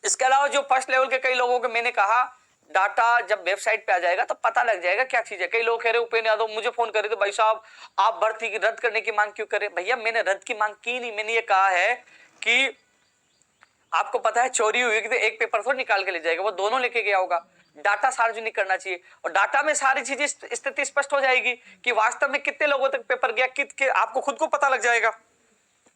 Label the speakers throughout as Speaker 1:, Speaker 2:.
Speaker 1: इसके अलावा जो फर्स्ट लेवल के कई लोगों के मैंने कहा डाटा जब वेबसाइट पे आ जाएगा तो पता लग जाएगा क्या चीज है। कई लोग कह रहे उपेंद्र यादव मुझे फोन करे थे, भाई साहब आप भर्ती की रद्द करने की मांग क्यों करे। भैया मैंने रद्द की मांग की नहीं, मैंने ये कहा है कि आपको पता है चोरी हुई कि तो एक पेपर थोड़ा निकाल के ले जाएगा, वो दोनों लेके गया होगा। डाटा सार्वजनिक करना चाहिए और डाटा में सारी चीजें स्थिति स्पष्ट हो जाएगी कि वास्तव में कितने लोगों तक पेपर गया, कितने आपको खुद को पता लग जाएगा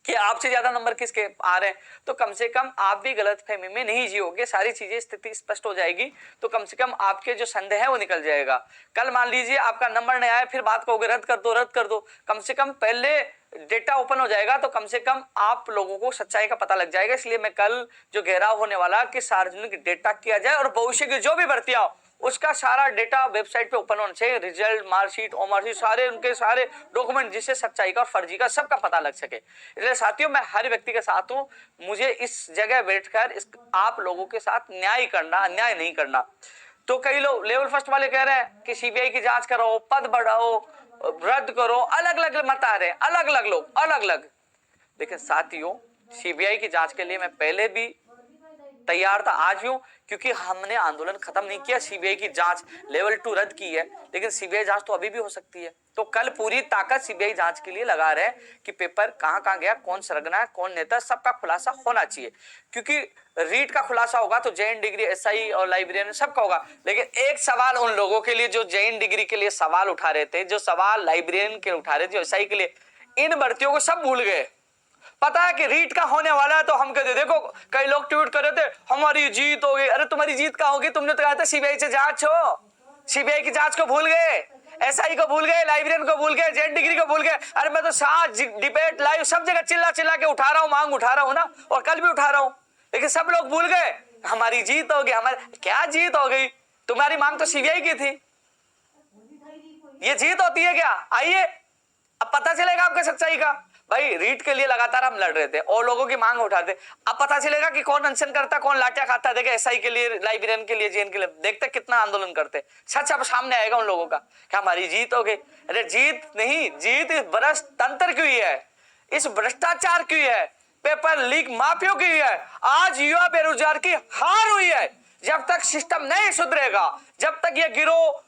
Speaker 1: कि आपसे ज्यादा नंबर किसके आ रहे हैं। तो कम से कम आप भी गलतफहमी में नहीं जियोगे, सारी चीजें स्थिति स्पष्ट हो जाएगी, तो कम से कम आपके जो संदेह है वो निकल जाएगा। कल मान लीजिए आपका नंबर नहीं आया, फिर बात कहोगे रद्द कर दो रद्द कर दो, कम से कम पहले डेटा ओपन हो जाएगा तो कम से कम आप लोगों को सच्चाई का पता लग जाएगा। इसलिए मैं कल जो घेराव होने वाला कि सार्वजनिक डेटा किया जाए और भविष्य की जो भी भर्तियां उसका सारा डेटा वेबसाइट पे ओपन होना चाहिए, रिजल्ट, मार्कशीट, मार्कशीट, सारे उनके सारे डॉक्यूमेंट, जिससे सच्चाई का और फर्जी का सबका पता लग सके। इसलिए साथियों मैं हर व्यक्ति के साथ हूं, मुझे इस जगह बैठकर आप लोगों के साथ न्याय करना, अन्याय नहीं करना। तो कई लोग लेवल फर्स्ट वाले कह रहे हैं कि सीबीआई की जांच करो, पद बढ़ाओ, रद्द करो, अलग अलग मत आ रहे हैं, अलग अलग लोग अलग अलग। देखिए साथियों सीबीआई की जांच के लिए मैं पहले भी तैयार था, आज भी हूं, क्योंकि हमने आंदोलन खत्म नहीं किया। सीबीआई की जांच लेवल 2 रद्द की है, लेकिन सीबीआई जांच तो अभी भी हो सकती है। तो कल पूरी ताकत सीबीआई जांच के लिए लगा रहे हैं कि पेपर कहां कहां गया, कौन सरगना है, कौन नेता, सबका खुलासा होना चाहिए। क्योंकि रीट का खुलासा होगा तो जैन डिग्री, एसआई और लाइब्रेरियन सबका होगा। लेकिन एक सवाल उन लोगों के लिए जो जैन डिग्री के लिए सवाल उठा रहे थे, जो सवाल लाइब्रेरियन के उठा रहे थे, जो एसआई के लिए, इन भर्तियों को सब भूल गए। पता है कि रीट का होने वाला है तो हम कहते देखो, कई लोग ट्वीट कर रहे थे हमारी जीत हो गई। अरे तुम्हारी जीत कहां होगी, तुमने तो कहा था सीबीआई से जांच हो। सीबीआई की जांच को भूल गए, एसआई को भूल गए, लाइब्रेरियन को भूल गए, जेड डिग्री को भूल गए। अरे मैं तो साथ डिबेट लाइव सब जगह चिल्ला चिल्ला के उठा रहा हूं, मांग उठा रहा हूं ना, और कल भी उठा रहा हूं, लेकिन सब लोग भूल गए हमारी जीत हो गई। हमारी क्या जीत हो गई, तुम्हारी मांग तो सीबीआई की थी, ये जीत होती है क्या? आइए अब पता चलेगा आपको सच्चाई का। भाई रीट के लिए लगातार हम लड़ रहे थे और लोगों की मांग उठाते, अब पता चलेगा कि कौन अनशन करता, कौन लाठियां खाता। देखे एसआई के लिए, लाइब्रेरियन के लिए, जेन के लिए, देखते कितना आंदोलन करते। सच अब सामने आएगा उन लोगों का कि हमारी जीत हो गई। अरे जीत नहीं, जीत इस भ्रष्ट तंत्र की हुई है, इस भ्रष्टाचार की है, पेपर लीक माफियों की है। आज युवा बेरोजगार की हार हुई है। जब तक सिस्टम नहीं सुधरेगा, जब तक ये गिरोह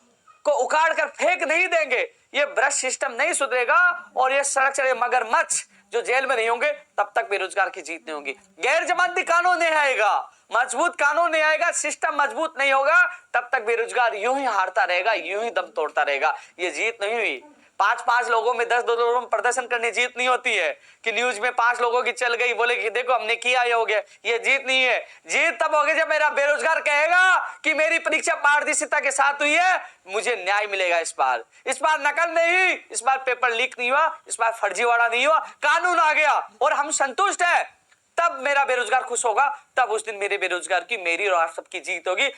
Speaker 1: को उखाड़ कर फेंक नहीं देंगे, ये भ्रष्ट सिस्टम नहीं सुधरेगा और ये सड़क चढ़े मगरमच्छ जो जेल में नहीं होंगे, तब तक बेरोजगार की जीत नहीं होगी। गैर जमानती कानून नहीं आएगा, मजबूत कानून नहीं आएगा, सिस्टम मजबूत नहीं होगा, तब तक बेरोजगार यूं ही हारता रहेगा, यूं ही दम तोड़ता रहेगा। ये जीत नहीं हुई। 5-5 लोगों में 10 लोगों में प्रदर्शन करने जीत नहीं होती है कि न्यूज में 5 लोगों की चल गई, बोले कि देखो हमने किया, ये हो गया। ये जीत नहीं है। जीत तब होगी जब मेरा बेरोजगार कहेगा कि मेरी परीक्षा पारदर्शिता के साथ हुई है, मुझे न्याय मिलेगा। इस बार नकल नहीं, इस बार पेपर लीक नहीं हुआ, इस बार फर्जीवाड़ा नहीं हुआ, कानून आ गया और हम संतुष्ट हैं, तब मेरा बेरोजगार खुश होगा, तब उस दिन मेरे बेरोजगार की, मेरी और आप सबकी जीत होगी।